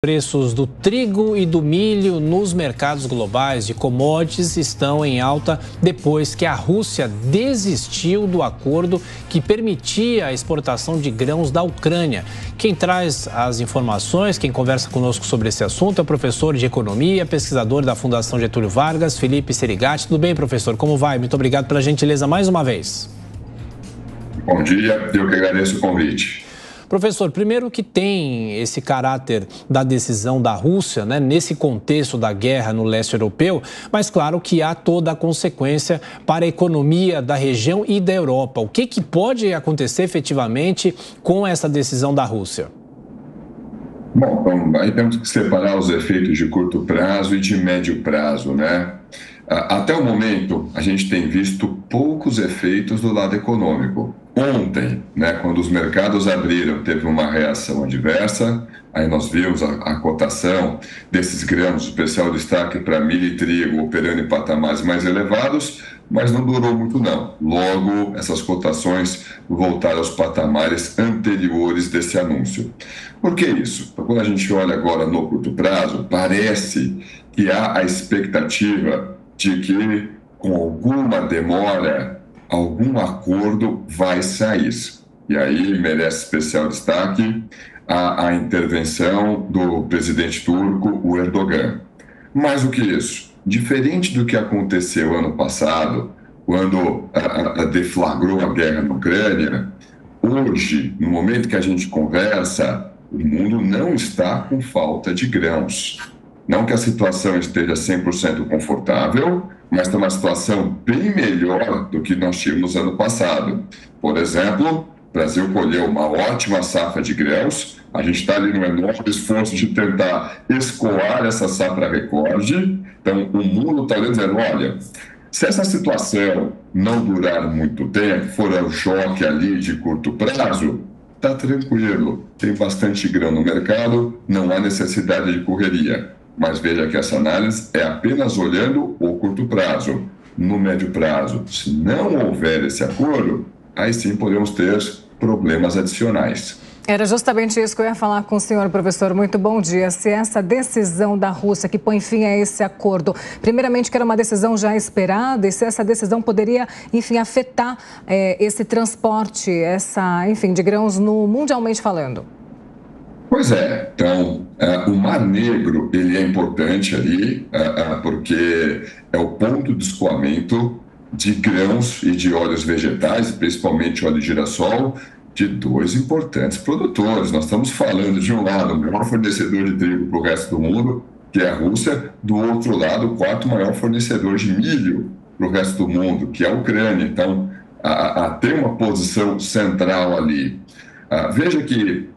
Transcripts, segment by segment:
Preços do trigo e do milho nos mercados globais de commodities estão em alta depois que a Rússia desistiu do acordo que permitia a exportação de grãos da Ucrânia. Quem traz as informações, quem conversa conosco sobre esse assunto é o professor de economia, pesquisador da Fundação Getúlio Vargas, Felipe Serigatti. Tudo bem, professor? Como vai? Muito obrigado pela gentileza mais uma vez. Bom dia, eu que agradeço o convite. Professor, primeiro que tem esse caráter da decisão da Rússia, né, nesse contexto da guerra no leste europeu, mas claro que há toda a consequência para a economia da região e da Europa. O que pode acontecer efetivamente com essa decisão da Rússia? Bom, então, aí temos que separar os efeitos de curto prazo e de médio prazo, né? Até o momento, a gente tem visto poucos efeitos do lado econômico. Ontem, né, quando os mercados abriram, teve uma reação adversa, aí nós vimos a cotação desses grãos, especial destaque para milho e trigo, operando em patamares mais elevados, mas não durou muito não. Logo, essas cotações voltaram aos patamares anteriores desse anúncio. Por que isso? Quando a gente olha agora no curto prazo, parece que há a expectativa de que, com alguma demora, algum acordo vai sair. E aí merece especial destaque a intervenção do presidente turco, o Erdogan. Mais do que isso, diferente do que aconteceu ano passado, quando deflagrou a guerra na Ucrânia, hoje, no momento que a gente conversa, o mundo não está com falta de grãos. Não que a situação esteja 100% confortável, mas está uma situação bem melhor do que nós tínhamos ano passado. Por exemplo, o Brasil colheu uma ótima safra de grãos, a gente está ali no enorme esforço de tentar escoar essa safra recorde. Então, o mundo está dizendo, olha, se essa situação não durar muito tempo, for um choque ali de curto prazo, está tranquilo, tem bastante grão no mercado, não há necessidade de correria. Mas veja que essa análise é apenas olhando o curto prazo. No médio prazo, se não houver esse acordo, aí sim podemos ter problemas adicionais. Era justamente isso que eu ia falar com o senhor, professor. Muito bom dia. Se essa decisão da Rússia que põe fim a esse acordo, primeiramente que era uma decisão já esperada, e se essa decisão poderia, enfim, afetar esse transporte, de grãos mundialmente falando. Pois é, então, o Mar Negro, ele é importante ali, porque é o ponto de escoamento de grãos e de óleos vegetais, principalmente óleo de girassol, de dois importantes produtores. Nós estamos falando, de um lado, o maior fornecedor de trigo para o resto do mundo, que é a Rússia, do outro lado, o quarto maior fornecedor de milho para o resto do mundo, que é a Ucrânia. Então, tem uma posição central ali. Veja que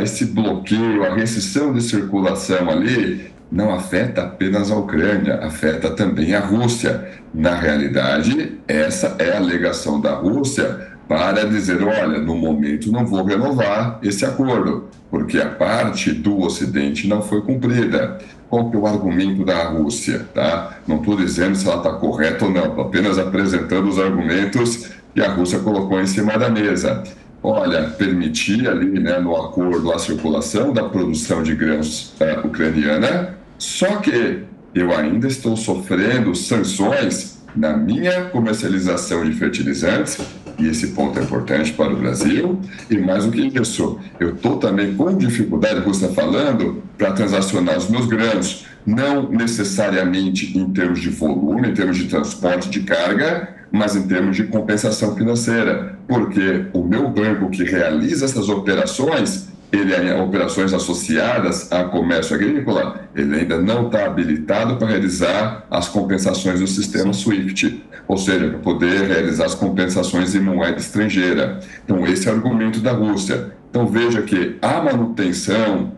esse bloqueio, a restrição de circulação ali, não afeta apenas a Ucrânia, afeta também a Rússia. Na realidade, essa é a alegação da Rússia para dizer, olha, no momento não vou renovar esse acordo, porque a parte do Ocidente não foi cumprida. Qual que é o argumento da Rússia? Tá? Não estou dizendo se ela está correta ou não, estou apenas apresentando os argumentos que a Rússia colocou em cima da mesa. Olha, permitir ali, né, no acordo a circulação da produção de grãos ucraniana, só que eu ainda estou sofrendo sanções na minha comercialização de fertilizantes, e esse ponto é importante para o Brasil, e mais do que isso, eu estou também com dificuldade, como você está falando, para transacionar os meus grãos, não necessariamente em termos de volume, em termos de transporte de carga, mas em termos de compensação financeira, porque o meu banco que realiza essas operações, ele é operações associadas a comércio agrícola, ele ainda não está habilitado para realizar as compensações do sistema SWIFT, ou seja, para poder realizar as compensações em moeda estrangeira. Então, esse é o argumento da Rússia. Então, veja que a manutenção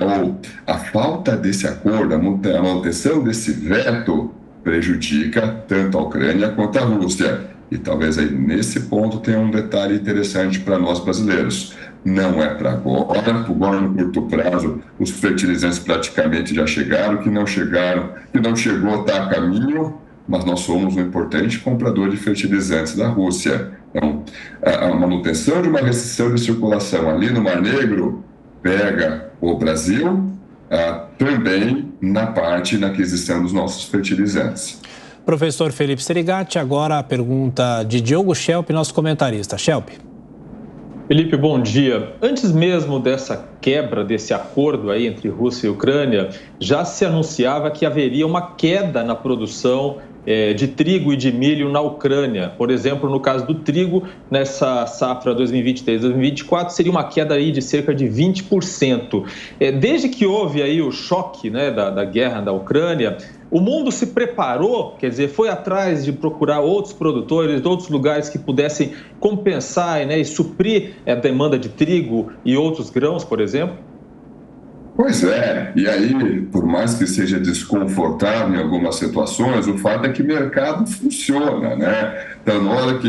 ou a falta desse acordo, a manutenção desse veto, prejudica tanto a Ucrânia quanto a Rússia. E talvez aí nesse ponto tenha um detalhe interessante para nós brasileiros. Não é para agora no curto prazo, os fertilizantes praticamente já chegaram, que não chegou está a caminho, mas nós somos um importante comprador de fertilizantes da Rússia. Então, a manutenção de uma restrição de circulação ali no Mar Negro pega o Brasil também na aquisição dos nossos fertilizantes. Professor Felipe Serigati, agora a pergunta de Diogo Schelp, nosso comentarista. Schelp. Felipe, bom dia. Antes mesmo dessa quebra desse acordo aí entre Rússia e Ucrânia, já se anunciava que haveria uma queda na produção de trigo e de milho na Ucrânia. Por exemplo, no caso do trigo, nessa safra 2023-2024, seria uma queda aí de cerca de 20%. Desde que houve aí o choque, né, da guerra da Ucrânia, o mundo se preparou, quer dizer, foi atrás de procurar outros produtores, outros lugares que pudessem compensar, né, e suprir a demanda de trigo e outros grãos, por exemplo? Pois é, e aí, por mais que seja desconfortável em algumas situações, o fato é que o mercado funciona, né? Então, na hora que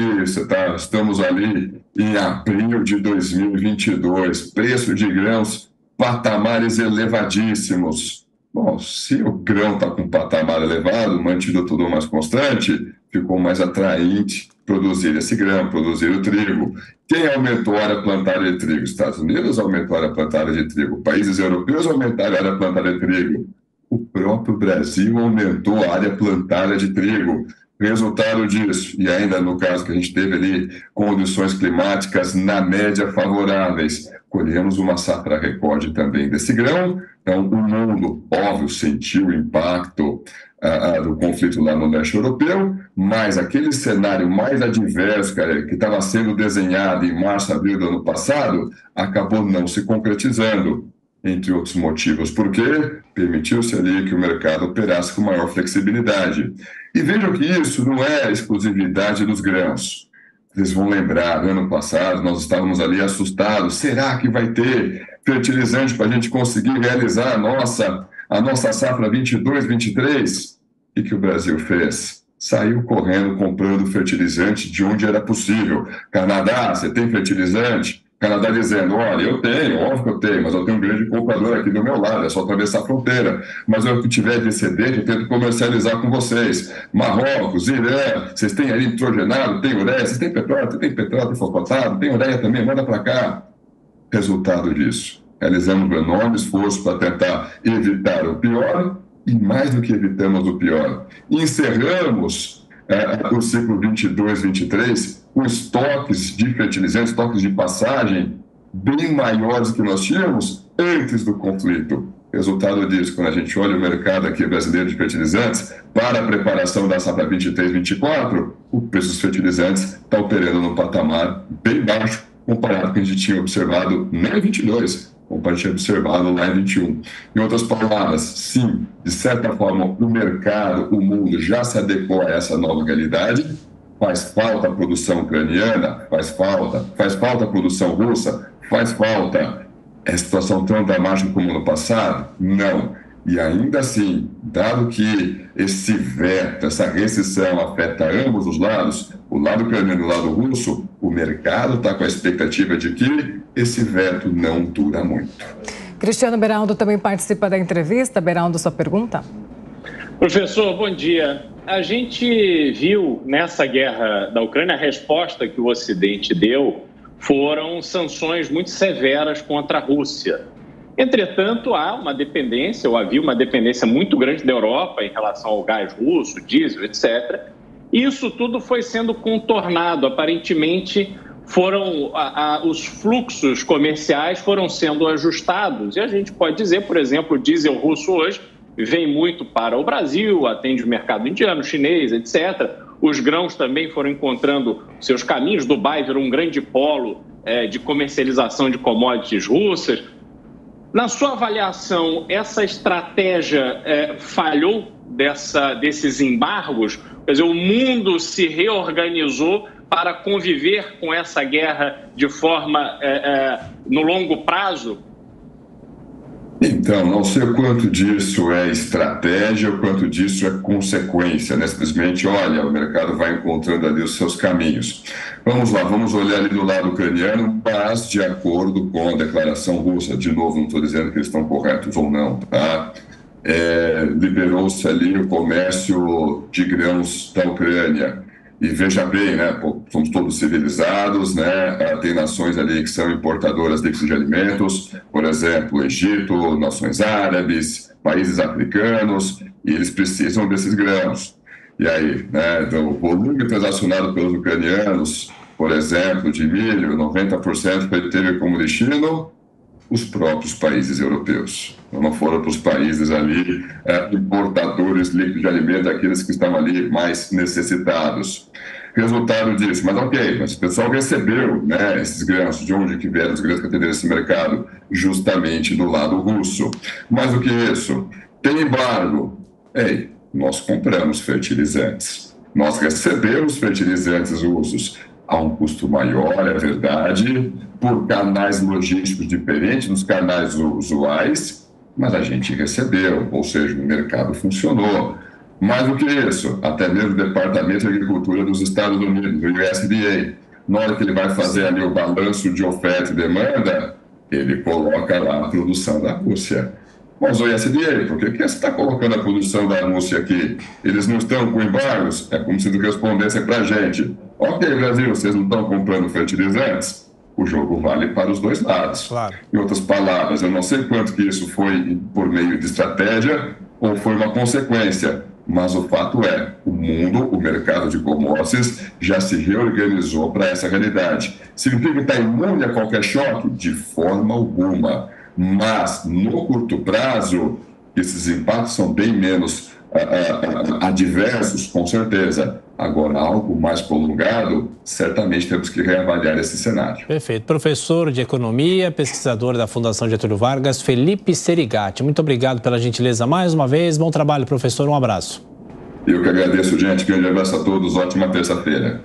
estamos ali em abril de 2022, preço de grãos, patamares elevadíssimos. Bom, se o grão está com patamar elevado, mantido tudo mais constante, ficou mais atraente produzir esse grão, produzir o trigo. Quem aumentou a área plantada de trigo? Estados Unidos aumentou a área plantada de trigo. Países europeus aumentaram a área plantada de trigo. O próprio Brasil aumentou a área plantada de trigo. Resultado disso, e ainda no caso que a gente teve ali condições climáticas na média favoráveis, colhemos uma safra recorde também desse grão. Então, o mundo, óbvio, sentiu o impacto do conflito lá no leste europeu, mas aquele cenário mais adverso, que estava sendo desenhado em março, abril do ano passado, acabou não se concretizando, entre outros motivos, porque permitiu-se ali que o mercado operasse com maior flexibilidade. E vejam que isso não é exclusividade dos grãos. Vocês vão lembrar, no ano passado, nós estávamos ali assustados. Será que vai ter fertilizante para a gente conseguir realizar a nossa safra 22-23? E que o Brasil fez? Saiu correndo comprando fertilizante de onde era possível. Canadá, você tem fertilizante? Canadá dizendo, olha, eu tenho, óbvio que eu tenho, mas eu tenho um grande comprador aqui do meu lado, é só atravessar a fronteira. Mas eu que tiver de excedente, eu tento comercializar com vocês. Marrocos, Irã, vocês têm aí nitrogenado, tem ureia, vocês têm petróleo, tem fosfatado, tem ureia também, manda para cá. Resultado disso, realizamos um enorme esforço para tentar evitar o pior e mais do que evitamos o pior. Encerramos o ciclo 22-23 com estoques de fertilizantes, estoques de passagem bem maiores que nós tínhamos antes do conflito. Resultado disso, quando a gente olha o mercado aqui brasileiro de fertilizantes, para a preparação da safra 23-24, o preço dos fertilizantes está operando num patamar bem baixo comparado com o que a gente tinha observado não em 22, como a gente tinha observado lá em 21. Em outras palavras, sim, de certa forma, o mercado, o mundo já se adequou a essa nova realidade. Faz falta a produção ucraniana? Faz falta a produção russa? Faz falta. É situação tão dramática como no passado? Não. E ainda assim, dado que esse veto, essa restrição afeta ambos os lados, o lado ucraniano e o lado russo, o mercado está com a expectativa de que esse veto não dura muito. Cristiano Beraldo também participa da entrevista. Beraldo, sua pergunta? Professor, bom dia. A gente viu nessa guerra da Ucrânia, a resposta que o Ocidente deu foram sanções muito severas contra a Rússia. Entretanto, havia uma dependência muito grande da Europa em relação ao gás russo, diesel, etc. E isso tudo foi sendo contornado. Aparentemente, os fluxos comerciais foram sendo ajustados. E a gente pode dizer, por exemplo, o diesel russo hoje vem muito para o Brasil, atende o mercado indiano, chinês, etc. Os grãos também foram encontrando seus caminhos. Dubai virou um grande polo de comercialização de commodities russas. Na sua avaliação, essa estratégia falhou desses embargos? Quer dizer, o mundo se reorganizou para conviver com essa guerra de forma no longo prazo? Então, não sei o quanto disso é estratégia, o quanto disso é consequência, né? Simplesmente, olha, o mercado vai encontrando ali os seus caminhos. Vamos lá, vamos olhar ali do lado ucraniano, mas de acordo com a declaração russa, de novo, não estou dizendo que eles estão corretos ou não, tá? Liberou-se ali o comércio de grãos da Ucrânia. E veja bem, né, somos todos civilizados, né? Tem nações ali que são importadoras líquidos de alimentos, por exemplo, Egito, nações árabes, países africanos, e eles precisam desses grãos. E aí, né, o volume transacionado pelos ucranianos, por exemplo, de milho, 90% teve como destino os próprios países europeus. Não foram para os países ali importadores líquidos de alimento, aqueles que estavam ali mais necessitados. Resultado disso, mas o pessoal recebeu, né, esses grãos, de onde que vieram os grãos que atenderam esse mercado? Justamente do lado russo. Mais do que isso, tem embargo. Nós compramos fertilizantes, nós recebemos fertilizantes russos a um custo maior, é verdade, por canais logísticos diferentes dos canais usuais, mas a gente recebeu, ou seja, o mercado funcionou. Mais do que isso, até mesmo o Departamento de Agricultura dos Estados Unidos, o USDA, na hora que ele vai fazer ali o balanço de oferta e demanda, ele coloca lá a produção da Rússia. Mas o USDA, por que você está colocando a produção da Rússia aqui? Eles não estão com embargos? É como se eles respondessem para a gente. Ok, Brasil, vocês não estão comprando fertilizantes? O jogo vale para os dois lados. Claro. Em outras palavras, eu não sei quanto que isso foi por meio de estratégia ou foi uma consequência, mas o fato é, o mundo, o mercado de commodities já se reorganizou para essa realidade. Significa que está imune a qualquer choque? De forma alguma. Mas, no curto prazo, esses impactos são bem menos adversos, com certeza. Agora, algo mais prolongado, certamente temos que reavaliar esse cenário. Perfeito. Professor de Economia, pesquisador da Fundação Getúlio Vargas, Felipe Serigatti. Muito obrigado pela gentileza mais uma vez. Bom trabalho, professor. Um abraço. Eu que agradeço, gente. Grande abraço a todos. Ótima terça-feira.